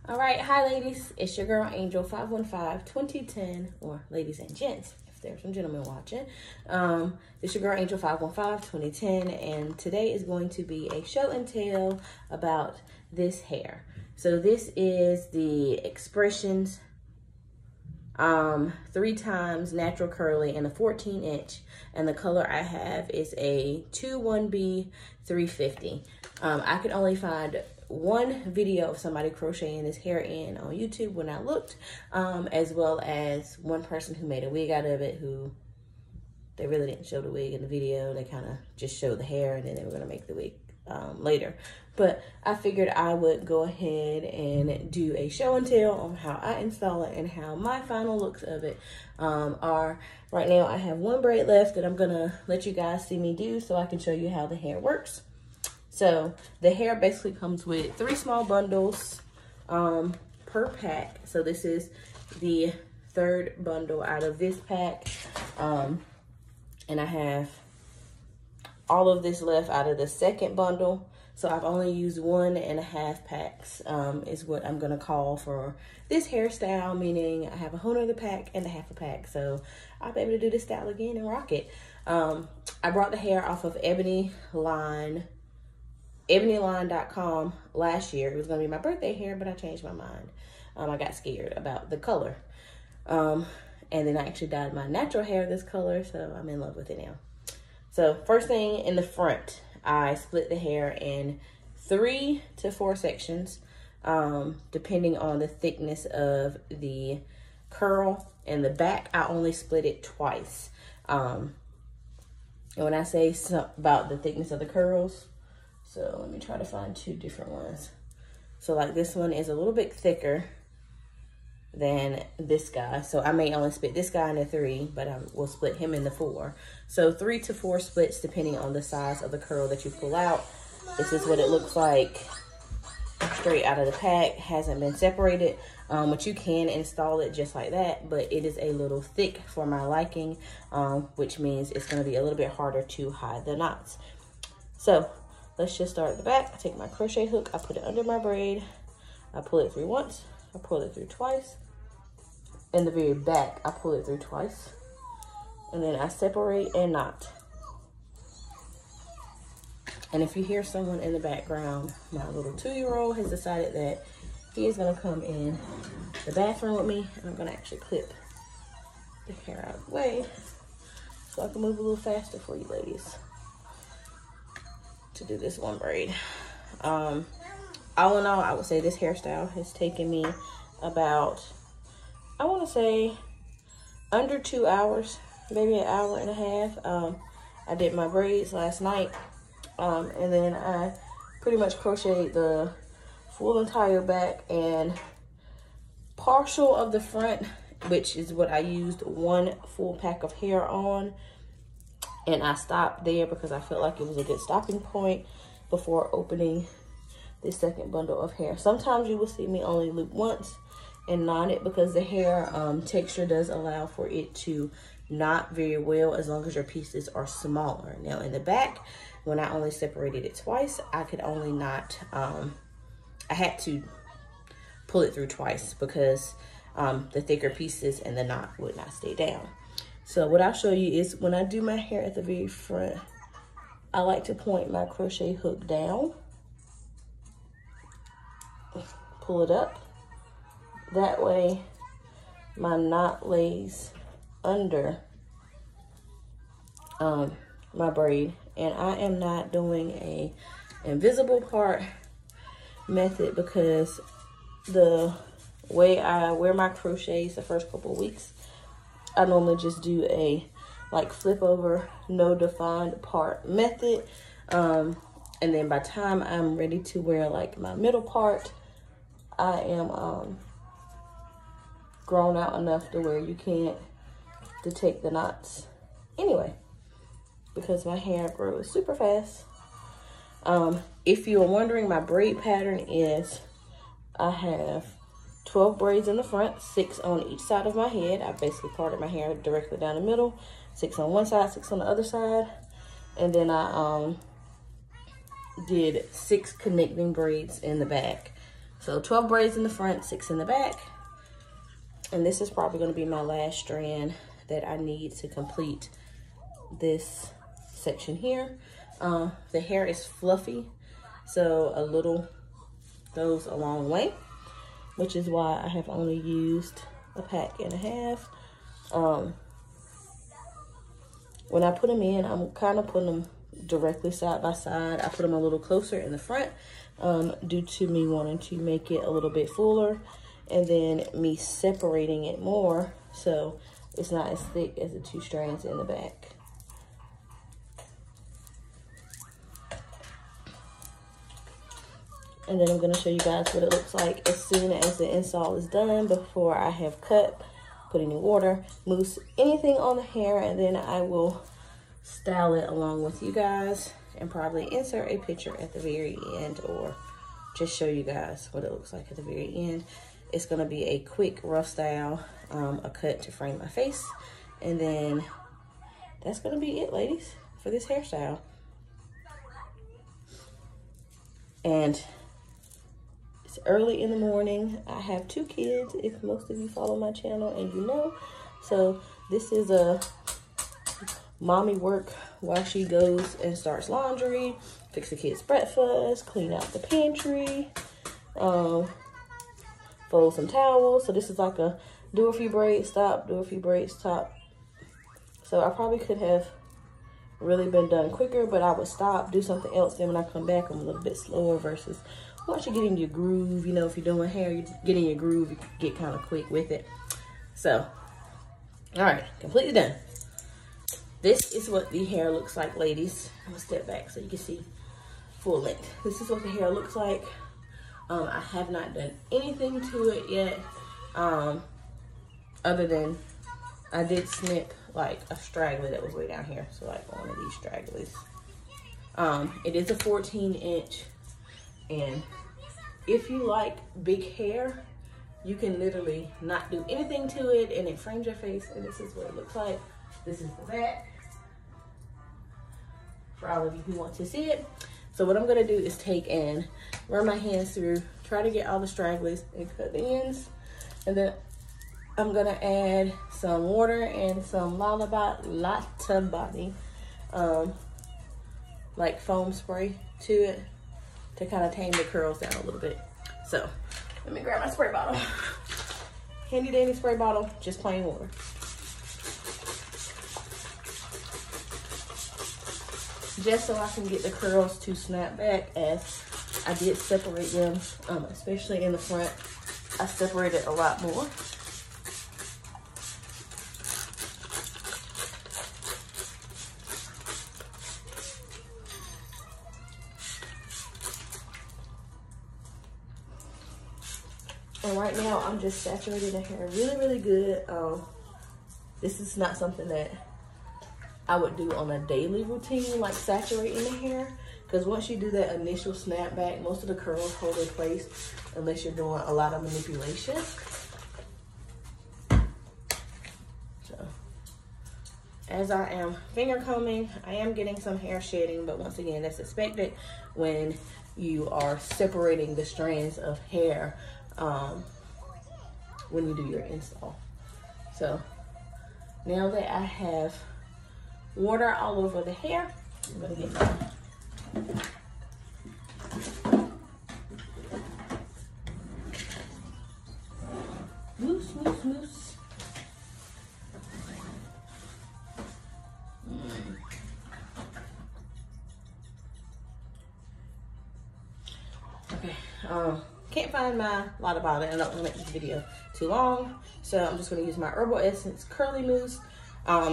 All right, hi ladies, it's your girl Angel 515-2010, or ladies and gents, if there's some gentlemen watching. It's your girl Angel 515-2010, and today is going to be a show and tell about this hair. So this is the X-pressions 3x natural curly in a 14-inch, and the color I have is a 21B 350. I could only find one video of somebody crocheting this hair in on YouTube when I looked, as well as one person who made a wig out of it, who they really didn't show the wig in the video. They kind of just showed the hair, and then they were going to make the wig later. But I figured I would go ahead and do a show and tell on how I install it and how my final looks of it are. Right now I have one braid left that I'm going to let you guys see me do so I can show you how the hair works. So the hair basically comes with 3 small bundles per pack. So this is the 3rd bundle out of this pack. And I have all of this left out of the 2nd bundle. So I've only used 1.5 packs is what I'm gonna call for this hairstyle, meaning I have a whole nother pack and a half a pack. So I'll be able to do this style again and rock it. I brought the hair off of ebonyline.com last year. It was gonna be my birthday hair, but I changed my mind. I got scared about the color. And then I actually dyed my natural hair this color, so I'm in love with it now. So first thing in the front, I split the hair in 3 to 4 sections, depending on the thickness of the curl. And the back, I only split it twice. And when I say about the thickness of the curls, so let me try to find 2 different ones. So like this one is a little bit thicker than this guy. So I may only split this guy into 3, but I will split him into 4. So 3 to 4 splits depending on the size of the curl that you pull out. This is what it looks like straight out of the pack. Hasn't been separated, but you can install it just like that, but it is a little thick for my liking, which means it's going to be a little bit harder to hide the knots. So let's just start at the back. I take my crochet hook, I put it under my braid, I pull it through once, I pull it through twice. In the very back, I pull it through twice. And then I separate and knot. And if you hear someone in the background, my little 2-year-old has decided that he is gonna come in the bathroom with me, and I'm gonna actually clip the hair out of the way so I can move a little faster for you ladies to do this one braid. All in all, I would say this hairstyle has taken me about, I want to say under 2 hours, maybe 1.5 hours. I did my braids last night, and then I pretty much crocheted the full entire back and partial of the front, which is what I used 1 full pack of hair on. And I stopped there because I felt like it was a good stopping point before opening the 2nd bundle of hair. Sometimes you will see me only loop once and knot it because the hair texture does allow for it to knot very well as long as your pieces are smaller. Now in the back, when I only separated it twice, I could only knot, I had to pull it through twice because the thicker pieces and the knot would not stay down. So what I'll show you is when I do my hair at the very front, I like to point my crochet hook down, pull it up. That way my knot lays under my braid, and I am not doing a invisible part method because the way I wear my crochets the first couple of weeks, I normally just do a like flip over, no defined part method. And then by the time I'm ready to wear like my middle part, I am grown out enough to where you can't detect the knots anyway, because my hair grows super fast. If you are wondering, my braid pattern is I have 12 braids in the front, 6 on each side of my head. I basically parted my hair directly down the middle, 6 on one side, 6 on the other side. And then I did 6 connecting braids in the back. So 12 braids in the front, 6 in the back. And this is probably going to be my last strand that I need to complete this section here. The hair is fluffy, so a little goes a long way, which is why I have only used a pack and a half. When I put them in, I'm kind of putting them directly side by side. I put them a little closer in the front due to me wanting to make it a little bit fuller, and then me separating it more so it's not as thick as the 2 strands in the back. And then I'm going to show you guys what it looks like as soon as the install is done, before I have cut, put any water, mousse, anything on the hair, and then I will style it along with you guys and probably insert a picture at the very end, or just show you guys what it looks like at the very end. It's going to be a quick rough style, a cut to frame my face, and then that's going to be it, ladies, for this hairstyle. And it's early in the morning. I have 2 kids, if most of you follow my channel and you know. So this is a mommy work while she goes and starts laundry, fix the kids breakfast, clean out the pantry, fold some towels. So this is like a do a few braids, stop, do a few braids, stop. So I probably could have really been done quicker, but I would stop, do something else, then when I come back I'm a little bit slower, versus once you get in your groove, you know, if you're doing hair, you get in your groove, you get kind of quick with it. So, all right, completely done. This is what the hair looks like, ladies. I'm gonna step back so you can see full length. This is what the hair looks like. I have not done anything to it yet, other than I did snip like a straggler that was way down here. So like one of these stragglers. It is a 14-inch, and if you like big hair, you can literally not do anything to it and it frames your face, and this is what it looks like. This is the back for all of you who want to see it. So what I'm gonna do is take and run my hands through, try to get all the stragglers and cut the ends, and then I'm gonna add some water and some Lotta Body, like foam spray to it to kind of tame the curls down a little bit. So let me grab my spray bottle. Handy dandy spray bottle, just plain water. Just so I can get the curls to snap back, as I did separate them, especially in the front. I separated a lot more. And right now, I'm just saturating the hair really, really good. This is not something that I would do on a daily routine, like saturating the hair, because once you do that initial snapback, most of the curls hold in place unless you're doing a lot of manipulation. So, as I am finger combing, I am getting some hair shedding, but once again, that's expected when you are separating the strands of hair when you do your install. So now that I have water all over the hair, I'm gonna get my mousse. Okay, can't find my Lotta Body. I don't want to make this video too long, so I'm just going to use my Herbal Essence Curly Mousse.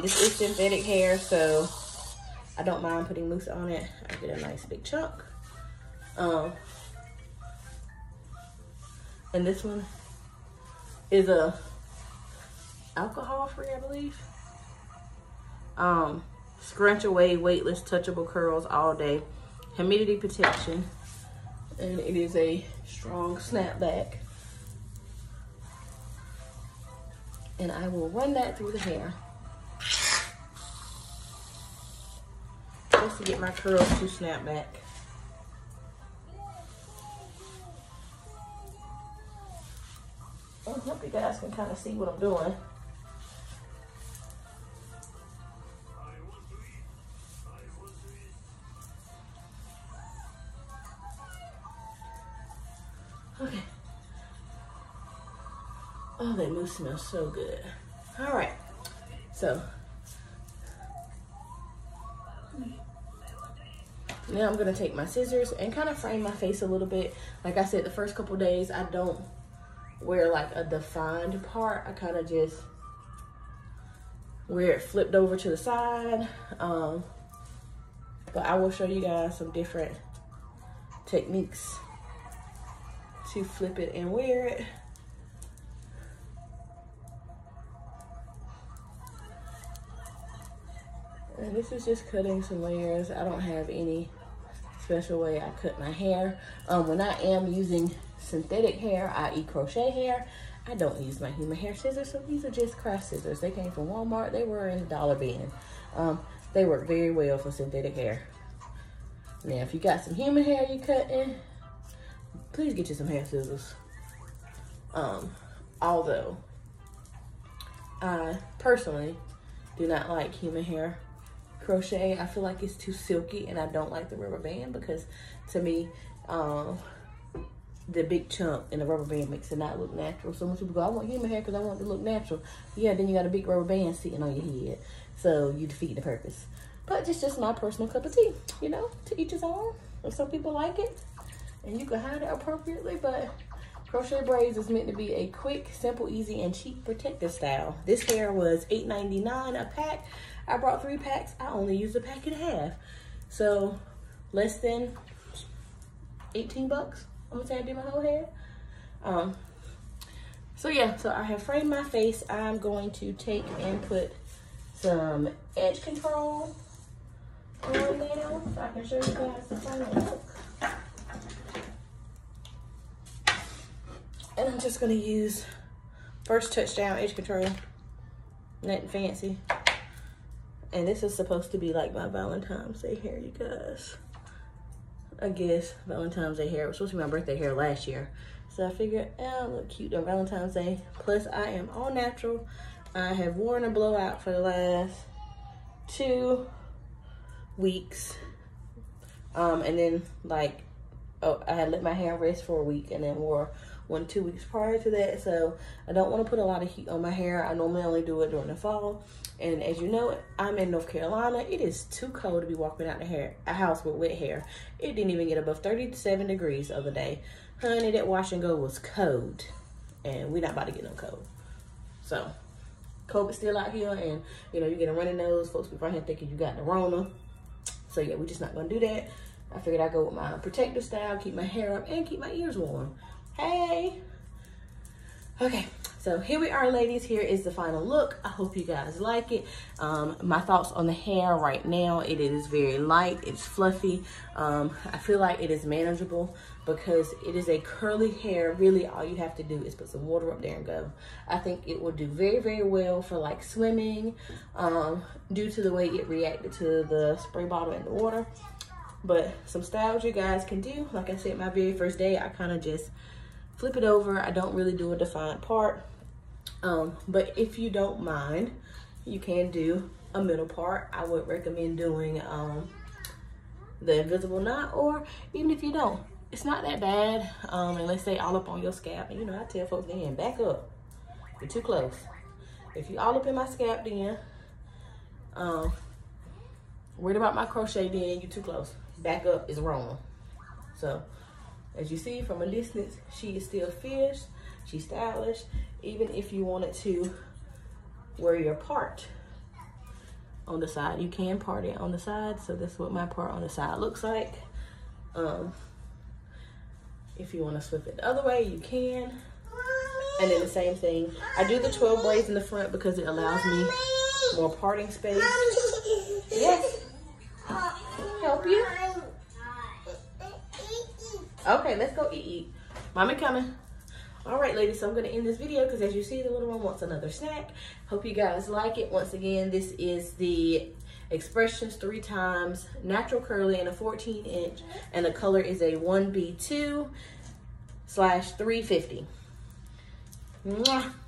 This is synthetic hair, so I don't mind putting mousse on it. I get a nice big chunk. And this one is a alcohol-free, I believe. Scrunch away weightless touchable curls all day. Humidity protection. And it is a strong snapback. And I will run that through the hair just to get my curls to snap back. I hope you guys can kind of see what I'm doing. Okay. Oh, that mousse smells so good. All right, so now I'm gonna take my scissors and kind of frame my face a little bit. Like I said, the first couple days I don't wear like a defined part. I kind of just wear it flipped over to the side. But I will show you guys some different techniques to flip it and wear it. And this is just cutting some layers. I don't have any special way I cut my hair. When I am using synthetic hair, i.e. crochet hair, I don't use my human hair scissors. So these are just craft scissors. They came from Walmart. They were in the dollar bin. They work very well for synthetic hair. Now, if you got some human hair you cutting, please get you some hair scissors. Although I personally do not like human hair crochet. I feel like it's too silky, and I don't like the rubber band because to me, the big chunk in the rubber band makes it not look natural. So when people go, I want human hair because I want it to look natural. Yeah, then you got a big rubber band sitting on your head. So you defeat the purpose. But it's just my personal cup of tea, you know, to each his own. If some people like it, and you can hide it appropriately, but crochet braids is meant to be a quick, simple, easy, and cheap protective style. This hair was $8.99 a pack. I brought 3 packs. I only used a pack and a half. So less than 18 bucks. I'm gonna say I did my whole hair. So yeah, so I have framed my face. I'm going to take and put some edge control on now so I can show you guys the final look. And I'm just gonna use First Touchdown edge control. Nothing fancy. And this is supposed to be like my Valentine's Day hair, you guys. I guess Valentine's Day hair. It was supposed to be my birthday hair last year. So I figured, I look cute on Valentine's Day. Plus, I am all natural. I have worn a blowout for the last 2 weeks. And then, like, I had let my hair rest for a week and then wore one 2 weeks prior to that. So I don't want to put a lot of heat on my hair. I normally only do it during the fall. And as you know, I'm in North Carolina. It is too cold to be walking out a house with wet hair. It didn't even get above 37 degrees the other day. Honey, that wash and go was cold. And we're not about to get no cold. So, COVID's still out here. And, you know, you get a runny nose. Folks be right here thinking you got the Rona. So, yeah, we're just not going to do that. I figured I'd go with my protective style, keep my hair up, and keep my ears warm. Hey! Okay. So here we are, ladies. Here is the final look. I hope you guys like it. My thoughts on the hair right now, it is very light. It's fluffy. I feel like it is manageable because it is a curly hair. Really, all you have to do is put some water up there and go. I think it will do very, very well for like swimming due to the way it reacted to the spray bottle and the water. But some styles you guys can do. Like I said, my very first day, I kind of just flip it over. I don't really do a defined part. But if you don't mind, you can do a middle part. I would recommend doing the invisible knot, or even if you don't, it's not that bad. And let's say all up on your scalp. And you know, I tell folks then, back up. You're too close. If you all up in my scalp then, worried about my crochet then, you're too close. Back up is wrong. So, as you see from a distance, she is still fierce. She's stylish. Even if you wanted to wear your part on the side, you can part it on the side. So that's what my part on the side looks like. If you want to flip it the other way, you can. And then the same thing. I do the 12 braids in the front because it allows me more parting space. Yes. Help you? Okay, let's go eat. Mommy coming. All right, ladies, so I'm going to end this video because as you see, the little one wants another snack. Hope you guys like it. Once again, this is the X-pressions 3 times natural curly in a 14-inch, and the color is a 1B2/350. Mwah.